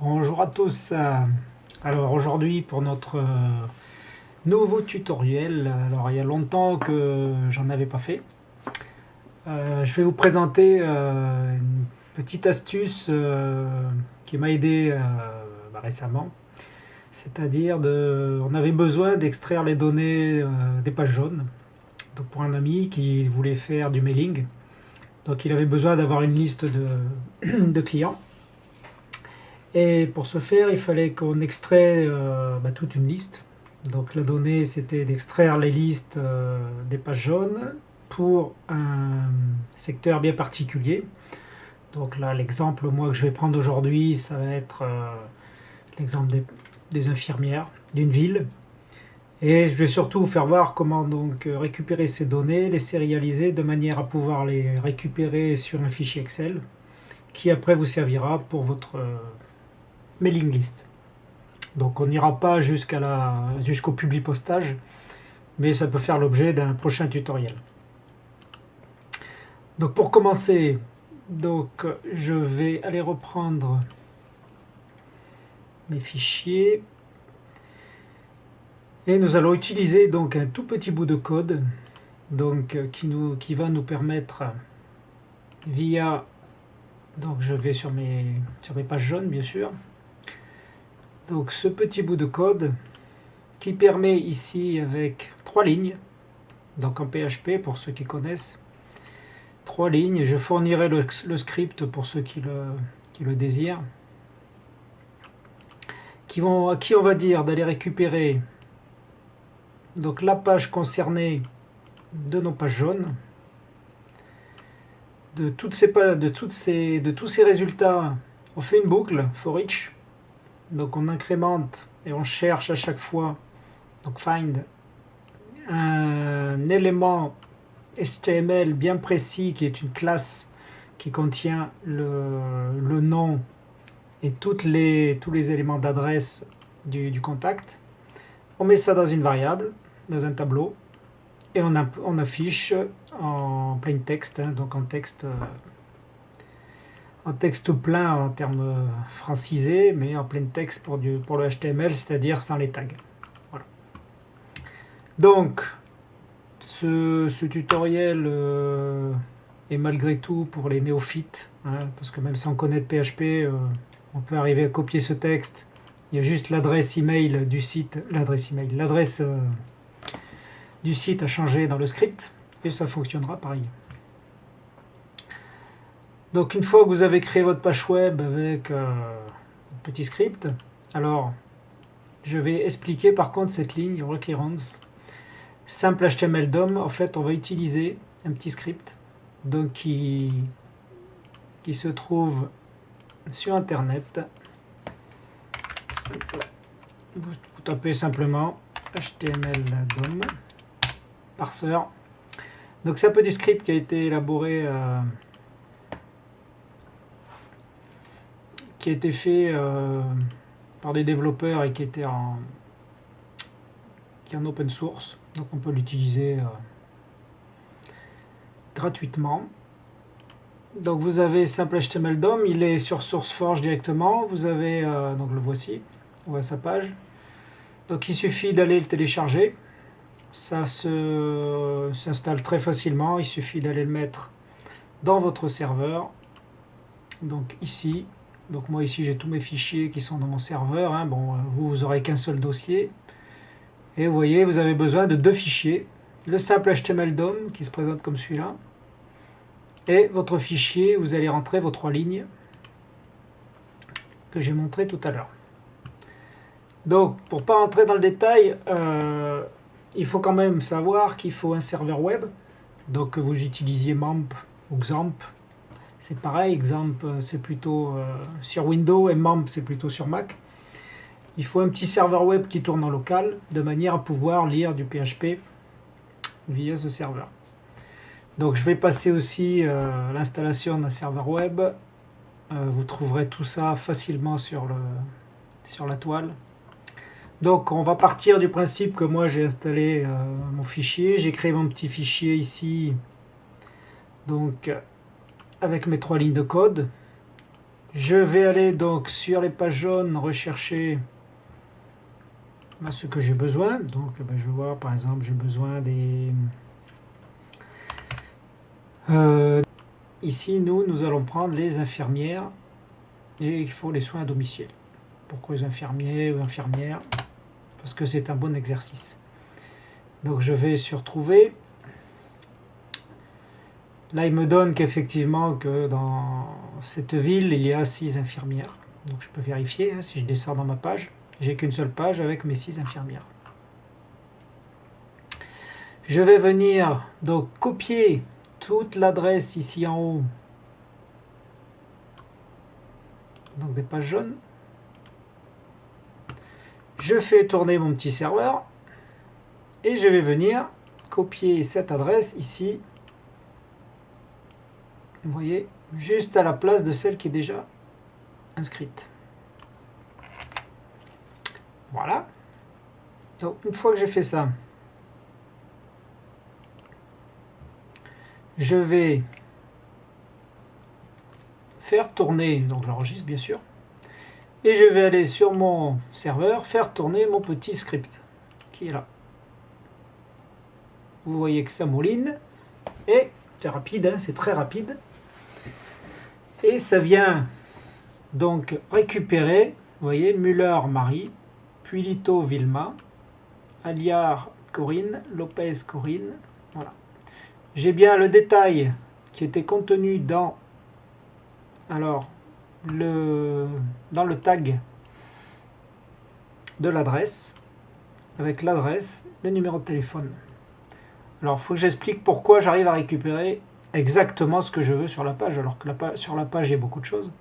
Bonjour à tous. Alors aujourd'hui pour notre nouveau tutoriel, alors il y a longtemps que j'en avais pas fait. Je vais vous présenter une petite astuce qui m'a aidé récemment. C'est-à-dire on avait besoin d'extraire les données des pages jaunes. Donc pour un ami qui voulait faire du mailing, donc il avait besoin d'avoir une liste de clients. Et pour ce faire, il fallait qu'on extrait toute une liste. Donc la donnée, c'était d'extraire les listes des pages jaunes pour un secteur bien particulier. Donc là, l'exemple moi que je vais prendre aujourd'hui, ça va être l'exemple des infirmières d'une ville. Et je vais surtout vous faire voir comment donc récupérer ces données, les sérialiser de manière à pouvoir les récupérer sur un fichier Excel qui après vous servira pour votre mailing list. Donc on n'ira pas jusqu'au publipostage, mais ça peut faire l'objet d'un prochain tutoriel. Donc pour commencer, donc je vais aller reprendre mes fichiers et nous allons utiliser donc un tout petit bout de code donc qui va nous permettre via, donc je vais sur mes pages jaunes bien sûr. Donc ce petit bout de code qui permet ici avec 3 lignes, donc en PHP pour ceux qui connaissent, 3 lignes, je fournirai le script pour ceux qui le désirent, à qui on va dire d'aller récupérer donc la page concernée de nos pages jaunes, de tous ces résultats, on fait une boucle for each. Donc on incrémente et on cherche à chaque fois, donc find, un élément HTML bien précis qui est une classe qui contient le nom et tous les éléments d'adresse du contact. On met ça dans une variable, dans un tableau, et on affiche en plain text, donc en texte plein en termes francisés, mais en plein texte pour le HTML, c'est-à-dire sans les tags. Voilà. Donc, ce tutoriel est malgré tout pour les néophytes, parce que même sans connaître PHP, on peut arriver à copier ce texte. Il y a juste l'adresse email du site, l'adresse du site à changer dans le script, et ça fonctionnera pareil. Donc une fois que vous avez créé votre page web avec un petit script, alors je vais expliquer par contre cette ligne recurrence simple HTML DOM. En fait, on va utiliser un petit script donc qui se trouve sur internet. Vous tapez simplement HTML DOM parseur. Donc c'est un petit script qui a été élaboré qui a été fait par des développeurs et qui est en open source, donc on peut l'utiliser gratuitement. Donc vous avez simple HTML DOM, il est sur SourceForge directement, vous avez, donc le voici, on voit sa page. Donc il suffit d'aller le télécharger, ça s'installe très facilement, il suffit d'aller le mettre dans votre serveur, donc ici. Donc moi ici j'ai tous mes fichiers qui sont dans mon serveur, Bon, vous aurez qu'un seul dossier. Et vous voyez, vous avez besoin de 2 fichiers. Le simple HTML DOM qui se présente comme celui-là. Et votre fichier, vous allez rentrer vos 3 lignes que j'ai montré tout à l'heure. Donc pour ne pas rentrer dans le détail, il faut quand même savoir qu'il faut un serveur web. Donc que vous utilisiez MAMP ou XAMPP. C'est pareil, XAMPP c'est plutôt sur Windows et MAMP c'est plutôt sur Mac. Il faut un petit serveur web qui tourne en local de manière à pouvoir lire du PHP via ce serveur. Donc je vais passer aussi l'installation d'un serveur web. Vous trouverez tout ça facilement sur la toile. Donc on va partir du principe que moi j'ai installé mon fichier. J'ai créé mon petit fichier ici. Donc avec mes 3 lignes de code. Je vais aller donc sur les pages jaunes rechercher ce que j'ai besoin. Donc je vois par exemple j'ai besoin des... ici nous allons prendre les infirmières et il faut les soins à domicile. Pourquoi les infirmiers ou infirmières? Parce que c'est un bon exercice. Donc je vais sur trouver. Là il me donne qu'effectivement que dans cette ville il y a 6 infirmières. Donc je peux vérifier si je descends dans ma page. J'ai qu'une seule page avec mes 6 infirmières. Je vais venir donc copier toute l'adresse ici en haut. Donc des pages jaunes. Je fais tourner mon petit serveur. Et je vais venir copier cette adresse ici. Vous voyez, juste à la place de celle qui est déjà inscrite. Voilà. Donc une fois que j'ai fait ça, je vais faire tourner, donc j'enregistre bien sûr, et je vais aller sur mon serveur, faire tourner mon petit script qui est là. Vous voyez que ça mouline, et c'est rapide, c'est très rapide. Et ça vient donc récupérer, vous voyez, Muller Marie, Puilito Vilma, Aliar Corinne, Lopez Corinne. Voilà. J'ai bien le détail qui était contenu dans, dans le tag de l'adresse, avec l'adresse, le numéro de téléphone. Alors il faut que j'explique pourquoi j'arrive à récupérer exactement ce que je veux sur la page, alors que sur la page il y a beaucoup de choses.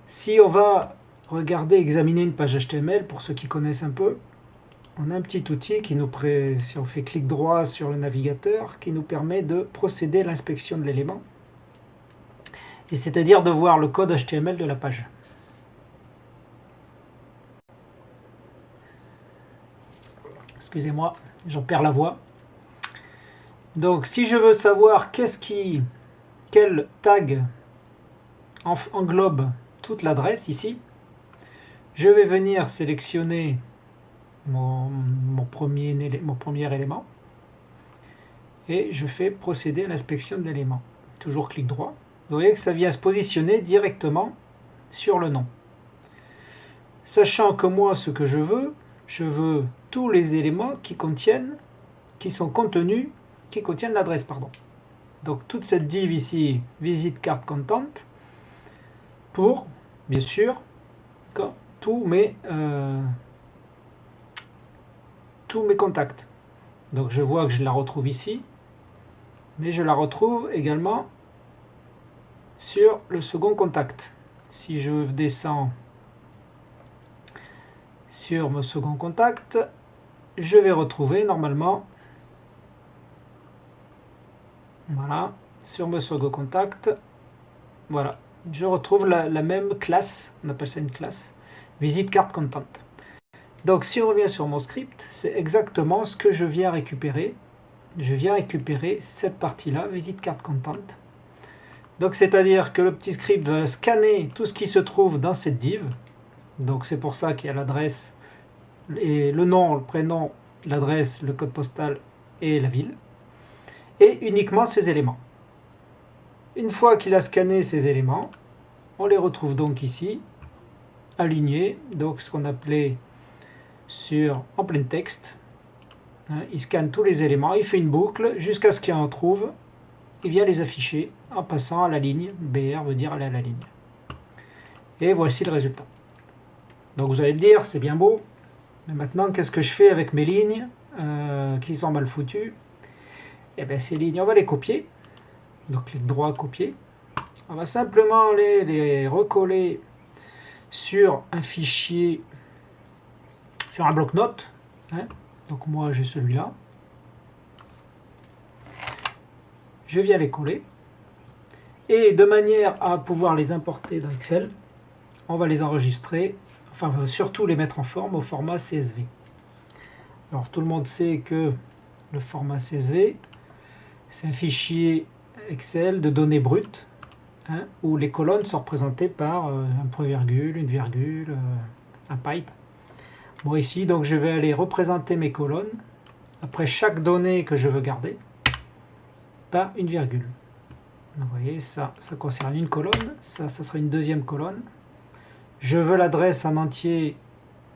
Si on va regarder, examiner une page HTML, pour ceux qui connaissent un peu, on a un petit outil qui nous si on fait clic droit sur le navigateur, qui nous permet de procéder à l'inspection de l'élément, et c'est-à-dire de voir le code HTML de la page. Excusez-moi, j'en perds la voix. Donc si je veux savoir quel tag englobe toute l'adresse ici, je vais venir sélectionner mon premier élément et je fais procéder à l'inspection de l'élément. Toujours clic droit. Vous voyez que ça vient se positionner directement sur le nom. Sachant que moi ce que je veux tous les éléments qui contiennent l'adresse, pardon. Donc toute cette div ici, visite carte content, pour bien sûr tous mes contacts. Donc je vois que je la retrouve ici, mais je la retrouve également sur le second contact. Si je descends sur mon second contact, je vais retrouver normalement, voilà, sur mon second contact, voilà, je retrouve la même classe, on appelle ça une classe, visite carte content. Donc si on revient sur mon script, c'est exactement ce que je viens récupérer. Je viens récupérer cette partie-là, visite carte content. Donc c'est-à-dire que le petit script va scanner tout ce qui se trouve dans cette div. Donc c'est pour ça qu'il y a l'adresse, et le nom, le prénom, l'adresse, le code postal et la ville. Et uniquement ces éléments. Une fois qu'il a scanné ces éléments, on les retrouve donc ici, alignés, donc ce qu'on appelait en plein texte. Il scanne tous les éléments, il fait une boucle jusqu'à ce qu'il en trouve, il vient les afficher en passant à la ligne, BR veut dire aller à la ligne. Et voici le résultat. Donc vous allez me dire, c'est bien beau, mais maintenant qu'est-ce que je fais avec mes lignes qui sont mal foutues? Et bien ces lignes, on va les copier. Donc clic droit, copier. On va simplement les recoller sur un fichier, sur un bloc-notes. Donc moi j'ai celui-là. Je viens les coller. Et de manière à pouvoir les importer dans Excel, on va les enregistrer, enfin on va surtout les mettre en forme au format CSV. Alors tout le monde sait que le format CSV, c'est un fichier Excel de données brutes hein, où les colonnes sont représentées par un point virgule, une virgule, un pipe. Bon, ici, donc je vais aller représenter mes colonnes après chaque donnée que je veux garder par une virgule. Donc, vous voyez, ça concerne une colonne, ça sera une deuxième colonne. Je veux l'adresse en entier,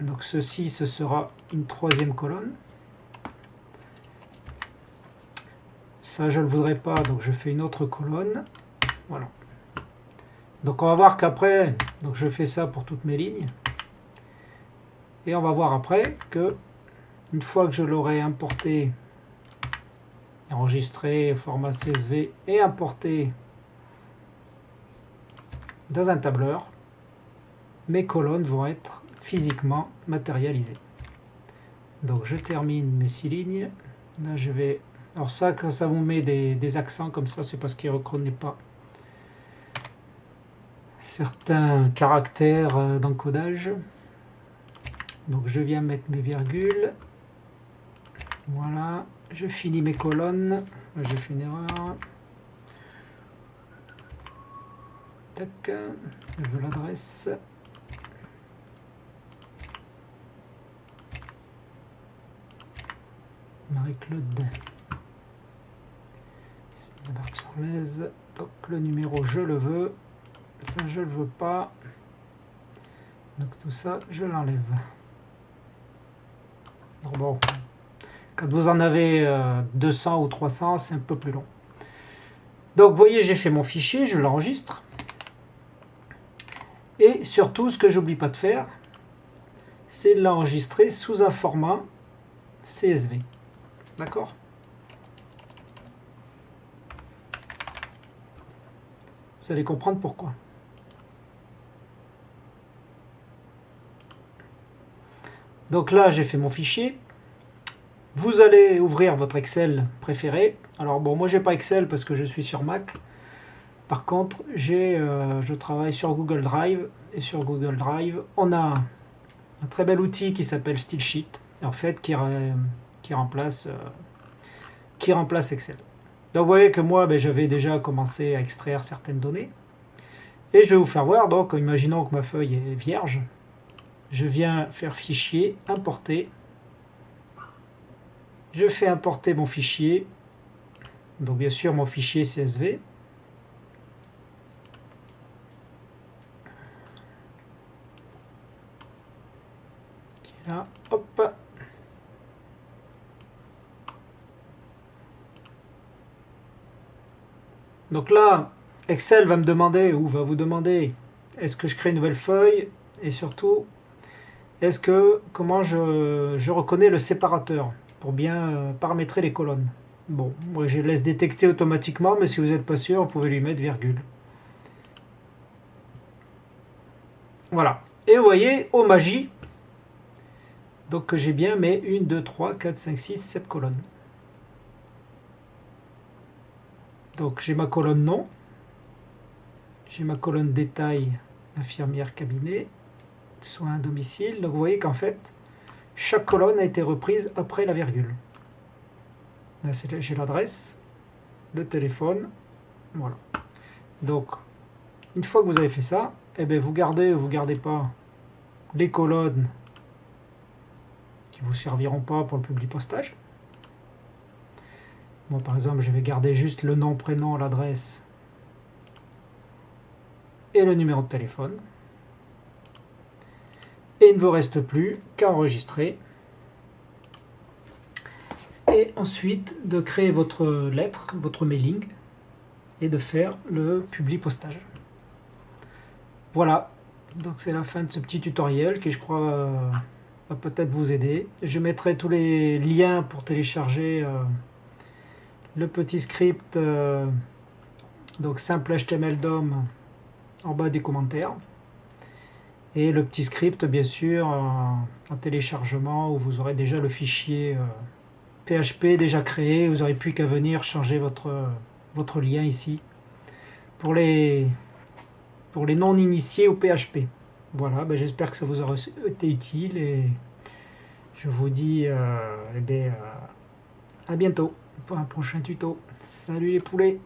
donc ceci, ce sera une troisième colonne. Ça, je ne le voudrais pas, donc je fais une autre colonne. Voilà. Donc on va voir qu'après, donc je fais ça pour toutes mes lignes. Et on va voir après que, une fois que je l'aurai importé, enregistré, format CSV et importé dans un tableur, mes colonnes vont être physiquement matérialisées. Donc je termine mes 6 lignes. Là je vais... Alors ça, quand ça vous met des accents comme ça, c'est parce qu'il ne reconnaît pas certains caractères d'encodage. Donc je viens mettre mes virgules. Voilà, je finis mes colonnes. J'ai fait une erreur. Tac, je veux l'adresse. Marie-Claude. Donc le numéro je le veux, ça je le veux pas, donc tout ça je l'enlève. Bon, quand vous en avez 200 ou 300, c'est un peu plus long. Donc vous voyez, j'ai fait mon fichier, je l'enregistre, et surtout ce que j'oublie pas de faire, c'est de l'enregistrer sous un format CSV, d'accord? Vous allez comprendre pourquoi. Donc là, j'ai fait mon fichier. Vous allez ouvrir votre Excel préféré. Alors bon, moi j'ai pas Excel parce que je suis sur Mac. Par contre, je travaille sur Google Drive. Et sur Google Drive, on a un très bel outil qui s'appelle Stylesheet, en fait, qui remplace Excel. Donc vous voyez que moi, j'avais déjà commencé à extraire certaines données. Et je vais vous faire voir, donc imaginons que ma feuille est vierge. Je viens faire fichier, importer. Je fais importer mon fichier. Donc bien sûr mon fichier CSV. Qui est là, hop. Donc là, Excel va me demander, ou va vous demander, est-ce que je crée une nouvelle feuille? Et surtout, comment je reconnais le séparateur pour bien paramétrer les colonnes. Bon, moi je laisse détecter automatiquement, mais si vous n'êtes pas sûr, vous pouvez lui mettre virgule. Voilà. Et vous voyez, oh magie, donc que j'ai bien mes 1, 2, 3, 4, 5, 6, 7 colonnes. Donc j'ai ma colonne nom, j'ai ma colonne détail, infirmière cabinet, soins à domicile. Donc vous voyez qu'en fait, chaque colonne a été reprise après la virgule. Là j'ai l'adresse, le téléphone, voilà. Donc, une fois que vous avez fait ça, eh bien, vous gardez ou vous ne gardez pas les colonnes qui ne vous serviront pas pour le public postage. Moi, par exemple, je vais garder juste le nom, prénom, l'adresse et le numéro de téléphone. Et il ne vous reste plus qu'à enregistrer. Et ensuite, de créer votre lettre, votre mailing, et de faire le public postage. Voilà, donc c'est la fin de ce petit tutoriel qui, je crois, va peut-être vous aider. Je mettrai tous les liens pour télécharger le petit script, donc simple HTML DOM, en bas des commentaires. Et le petit script, bien sûr, en téléchargement, où vous aurez déjà le fichier PHP déjà créé. Vous n'aurez plus qu'à venir changer votre lien ici. Pour les non-initiés au PHP. Voilà, j'espère que ça vous aura été utile et je vous dis à bientôt pour un prochain tuto. Salut les poulets!